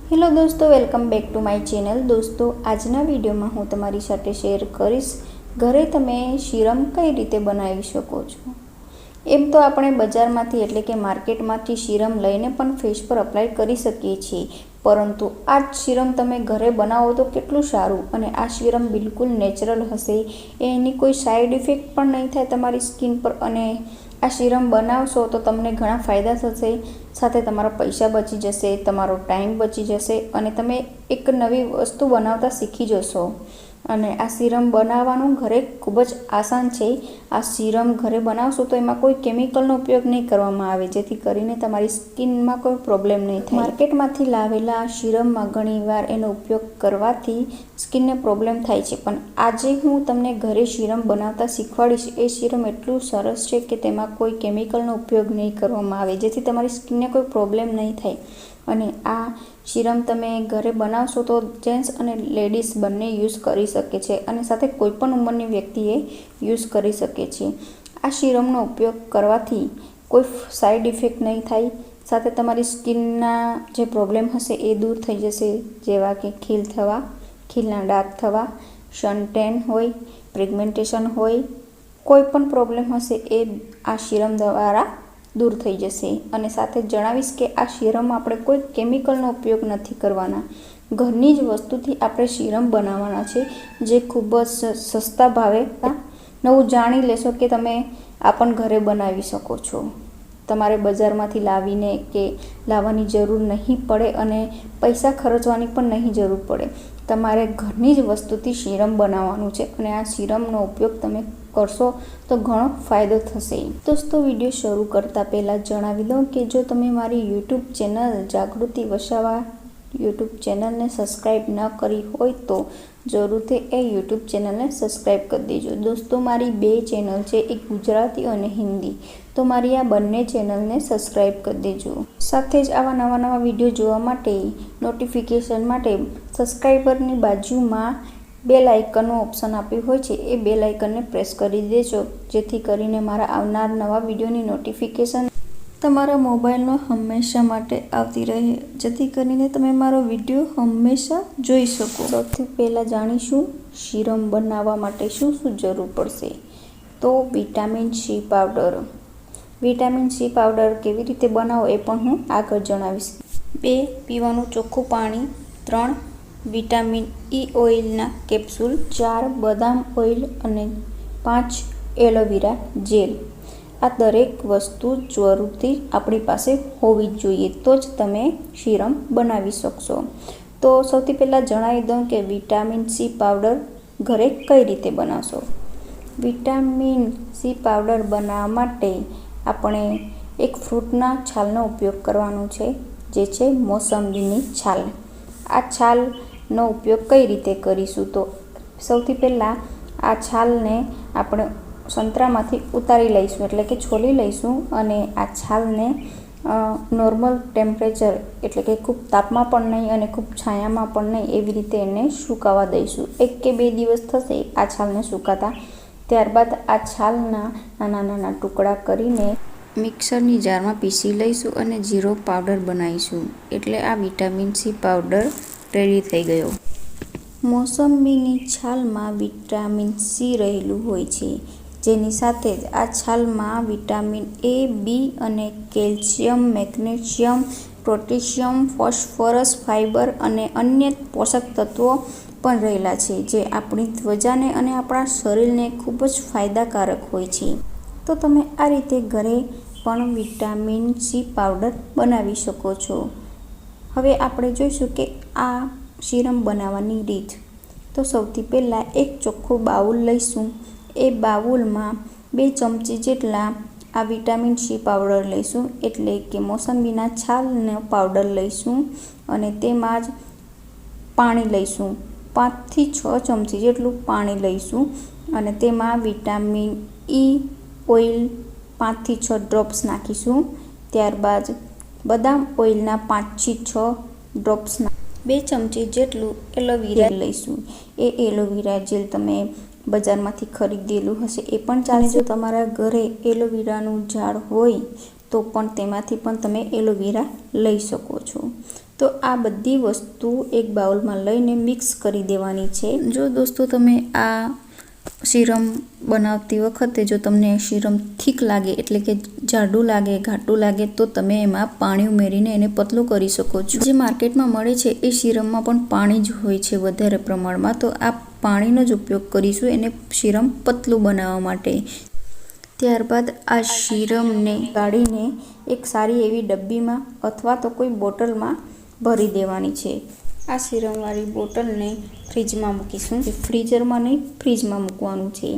Hello દોસ્તો, welcome back to my channel. દોસ્તો, આજના વિડીયોમાં હું તમારી સાથે શેર કરીશ ઘરે તમે સીરમ કઈ રીતે બનાવી શકો છો। એમ તો આપણે બજારમાંથી એટલે કે માર્કેટમાંથી સીરમ લઈને પણ ફેસ પર અપ્લાય કરી શકીએ છીએ, પરંતુ આ જ સીરમ તમે ઘરે બનાવો તો કેટલું સારું। અને આ સીરમ બિલકુલ નેચરલ હશે, એની કોઈ સાઈડ ઇફેક્ટ પણ નહીં થાય તમારી સ્કિન પર। અને આ સીરમ બનાવશો તો તમને ઘણા ફાયદા થશે, સાથે તમારા પૈસા બચી જશે, તમારો ટાઈમ બચી જશે અને તમે એક નવી વસ્તુ બનાવતા શીખી જશો। અને આ સીરમ બનાવવાનું ઘરે ખૂબ જ આસાન છે। આ સીરમ ઘરે બનાવશો તો એમાં કોઈ કેમિકલનો ઉપયોગ નહીં કરવામાં આવે, જેથી કરીને તમારી સ્કિનમાં કોઈ પ્રોબ્લેમ નહીં થાય। માર્કેટમાંથી લાવેલા આ સીરમમાં ઘણીવાર એનો ઉપયોગ કરવાથી સ્કિનને પ્રોબ્લેમ થાય છે, પણ આજે હું તમને ઘરે સીરમ બનાવતા શીખવાડીશ। એ સીરમ એટલું સરસ છે કે તેમાં કોઈ કેમિકલનો ઉપયોગ નહીં કરવામાં આવે, જેથી તમારી સ્કિનને કોઈ પ્રોબ્લેમ નહીં થાય। અને આ સીરમ તમે ઘરે બનાવશો તો જેન્ટ્સ અને લેડીઝ બંને યુઝ કરી શકે છે, અને સાથે કોઈપણ ઉંમરની વ્યક્તિએ યુઝ કરી શકે છે। આ સીરમનો ઉપયોગ કરવાથી કોઈ સાઈડ ઇફેક્ટ નહીં થાય, સાથે તમારી સ્કિનના જે પ્રોબ્લેમ હશે એ દૂર થઈ જશે, જેવા કે ખીલ થવા, ખીલના ડાર્ક થવા, સન ટેન હોય, પિગમેન્ટેશન હોય, કોઈ પણ પ્રોબ્લેમ હશે એ આ સીરમ દ્વારા દૂર થઈ જશે। અને સાથે જણાવીશ કે આ સીરમ આપણે કોઈ કેમિકલનો ઉપયોગ નથી કરવાના, ઘરની જ વસ્તુથી આપણે સીરમ બનાવવાના છે, જે ખૂબ જ સસ્તા ભાવે નવું જાણી લેશો કે તમે આ પણ ઘરે બનાવી શકો છો। તમારે બજારમાંથી લાવીને કે લાવવાની જરૂર નહીં પડે અને પૈસા ખર્ચવાની પણ નહીં જરૂર પડે। તમારે ઘરની જ વસ્તુથી સીરમ બનાવવાનું છે, અને આ સીરમનો ઉપયોગ તમે કરશો તો ઘણો ફાયદો થશે। દોસ્તો, વિડીયો શરૂ કરતાં પહેલાં જણાવી દઉં કે જો તમે મારી યુટ્યુબ ચેનલ જાગૃતિ વસાવા યુટ્યુબ ચેનલને સબસ્ક્રાઈબ ન કરી હોય તો જરૂરથી એ યુટ્યુબ ચેનલને સબસ્ક્રાઈબ કરી દેજો। દોસ્તો, મારી બે ચેનલ છે, એક ગુજરાતી અને હિન્દી, તો મારી આ બંને ચેનલને સબસ્ક્રાઈબ કરી દેજો। સાથે જ આવા નવા વિડીયો જોવા માટે નોટિફિકેશન માટે સબસ્ક્રાઈબરની બાજુમાં બેલ આઇકનનું ઓપ્શન આપ્યું હોય છે, એ બેલ આઇકનને પ્રેસ કરી દેજો, જેથી કરીને મારા આવનાર નવા વિડીયોની નોટિફિકેશન તમારા મોબાઈલમાં હંમેશા માટે આવતી રહે, જેથી કરીને તમે મારો વિડીયો હંમેશા જોઈ શકો। સૌથી પહેલાં જાણીશું સીરમ બનાવવા માટે શું જરૂર પડશે। તો vitamin C powder. Vitamin C powder કેવી રીતે બનાવો એ પણ હું આગળ જણાવીશ। 2 પીવાનું ચોખ્ખું પાણી, 3 વિટામિન ઈ ઓઇલના કેપ્સ્યુલ, 4 બદામ ઓઇલ અને 5 એલોવેરા જેલ। આ દરેક વસ્તુ જરૂરથી આપણી પાસે હોવી જ જોઈએ, તો જ તમે સીરમ બનાવી શકશો। તો સૌથી પહેલાં જણાવી દઉં કે વિટામિન સી પાવડર ઘરે કઈ રીતે બનાવશો। વિટામિન સી પાવડર બનાવવા માટે આપણે એક ફ્રૂટના છાલનો ઉપયોગ કરવાનો છે, જે છે મોસંબીની છાલ। આ છાલનો ઉપયોગ કઈ રીતે કરીશું, તો સૌથી પહેલાં આ છાલને આપણે સંતરામાંથી ઉતારી લઈશું, એટલે કે છોલી લઈશું, અને આ છાલને નોર્મલ ટેમ્પરેચર એટલે કે ખૂબ તાપમાં પણ નહીં અને ખૂબ છાયામાં પણ નહીં, એવી રીતે એને સુકાવા દઈશું। 1 કે 2 દિવસ થશે આ છાલને સુકાતા। ત્યારબાદ આ છાલના નાના ટુકડા કરીને મિક્સરની જારમાં પીસી લઈશું અને જીરો પાવડર બનાવીશું, એટલે આ વિટામિન સી પાવડર રેડી થઈ ગયો। મોસંબીની છાલમાં વિટામિન સી રહેલું હોય છે, જેની સાથે જ આ છાલમાં વિટામિન એ, બી અને calcium, magnesium, potassium, phosphorus, fibre અને અન્ય પોષક તત્વો પણ રહેલા છે, જે આપણી ત્વચાને અને આપણા શરીરને ખૂબ જ ફાયદાકારક હોય છે। તો તમે આ રીતે ઘરે પણ વિટામિન સી પાવડર બનાવી શકો છો। હવે આપણે જોઈશું કે આ સીરમ બનાવવાની રીત। તો સૌથી પહેલાં એક ચોખ્ખું બાઉલ લઈશું, એ બાઉલમાં 2 ચમચી જેટલા આ વિટામિન સી પાવડર લઈશું, એટલે કે મોસંબીના છાલનો પાવડર લઈશું, અને તેમાં જ પાણી લઈશું, 5 થી 6 ચમચી જેટલું પાણી લઈશું, અને તેમાં વિટામિન ઈ ઓઇલ 5 થી 6 ડ્રોપ્સ નાખીશું। ત્યારબાદ બદામ ઓઇલના 5 થી 6 ડ્રોપ્સ 2 ચમચી જેટલું એલોવેરા લઈશું। એ એલોવેરા જેલ તમે બજારમાંથી ખરીદેલું હશે એ પણ ચાલે, જો તમારા ઘરે એલોવેરાનું ઝાડ હોય તો પણ તેમાંથી પણ તમે એલોવેરા લઈ શકો છો। તો આ બધી વસ્તુ એક બાઉલમાં લઈને મિક્સ કરી દેવાની છે। જો દોસ્તો તમે આ સીરમ બનાવતી વખતે જો તમને સીરમ થીક લાગે એટલે કે જાડું લાગે, ઘાટું લાગે, તો તમે એમાં પાણી ઉમેરીને એને પતલું કરી શકો છો। જે માર્કેટમાં મળે છે એ સીરમમાં પણ પાણી જ હોય છે વધારે પ્રમાણમાં, તો આ પાણીનો જ ઉપયોગ કરીશું એને સીરમ પતલું બનાવવા માટે। ત્યારબાદ આ સીરમને કાઢીને એક સારી એવી ડબ્બીમાં અથવા તો કોઈ બોટલમાં ભરી દેવાની છે। આ સીરમવાળી બોટલને ફ્રીજમાં મૂકીશું। ફ્રીઝરમાં નહીં, ફ્રીજમાં મૂકવાનું છે।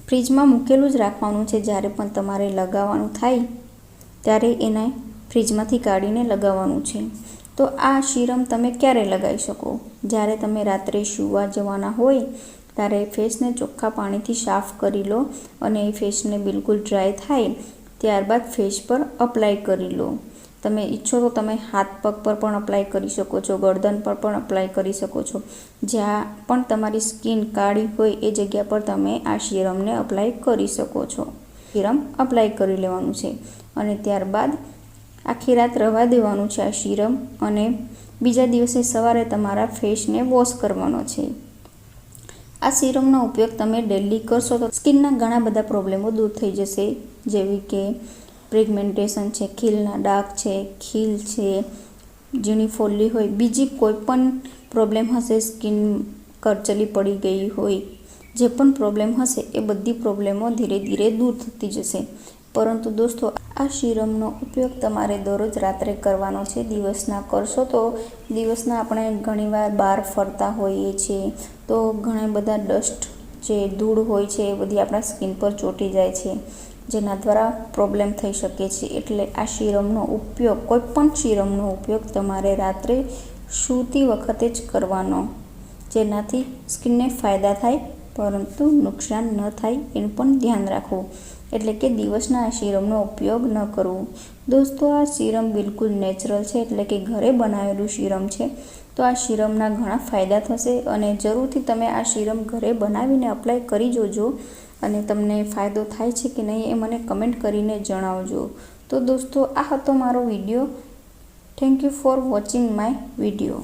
ફ્રીજમાં મૂકેલું જ રાખવાનું છે। જ્યારે પણ તમારે લગાવવાનું થાય ત્યારે એને ફ્રીજમાંથી કાઢીને લગાવવાનું છે। તો આ સીરમ તમે ક્યારે લગાવી શકો? જ્યારે તમે રાત્રે સૂવા જવાના હોય ત્યારે ફેસને ચોખ્ખા પાણીથી સાફ કરી લો અને એ ફેસને બિલકુલ ડ્રાય થાય ત્યારબાદ ફેસ પર અપ્લાય કરી લો। તમે ઈચ્છો તો તમે હાથ પગ પર પણ અપ્લાય કરી શકો છો, ગરદન પર પણ અપ્લાય કરી શકો છો। જ્યાં પણ તમારી સ્કિન કાળી હોય એ જગ્યા પર તમે આ સીરમને અપ્લાય કરી શકો છો। સીરમ અપ્લાય કરી લેવાનું છે અને ત્યારબાદ આખી રાત રહેવા દેવાનું છે આ સીરમ, અને બીજા દિવસે સવારે તમારા ફેસને વોશ કરવાનો છે। આ સીરમનો ઉપયોગ તમે ડેલી કરશો તો સ્કિનના ઘણા બધા પ્રોબ્લેમો દૂર થઈ જશે, જેવી કે પિગમેન્ટેશન છે, ખીલના ડાઘ છે, ખીલ છે, ઝીણી ફોલ્લી હોય, બીજી કોઈ પણ પ્રોબ્લેમ હશે, સ્કિન કરચલી પડી ગઈ હોય, જે પણ પ્રોબ્લેમ હશે એ બધી પ્રોબ્લેમો ધીરે ધીરે દૂર થતી જશે। પરંતુ દોસ્તો આ સીરમનો ઉપયોગ તમારે દરરોજ રાત્રે કરવાનો છે। દિવસના કરશો તો દિવસના આપણે ઘણીવાર બહાર ફરતા હોઈએ છીએ તો ઘણા બધા ડસ્ટ જે ધૂળ હોય છે એ બધી આપણા સ્કિન પર ચોંટી જાય છે, જેના દ્વારા પ્રોબ્લેમ થઈ શકે છે। એટલે આ સીરમનો ઉપયોગ, કોઈ પણ સીરમનો ઉપયોગ તમારે રાત્રે સૂતી વખતે જ કરવાનો, જેનાથી સ્કિનને ફાયદા થાય પરંતુ નુકસાન ન થાય એનું પણ ધ્યાન રાખવું। એટલે કે દિવસના આ સીરમનો ઉપયોગ ન કરવો। દોસ્તો આ સીરમ બિલકુલ નેચરલ છે, એટલે કે ઘરે બનાવેલું સીરમ છે। તો આ સીરમના ઘણા ફાયદા થશે અને જરૂરથી તમે આ સીરમ ઘરે બનાવીને અપ્લાય કરી જોજો અને તમને ફાયદો થાય છે કે નહીં એ મને કમેન્ટ કરીને જણાવજો। તો દોસ્તો આ હતો મારો video. Thank you for watching my video.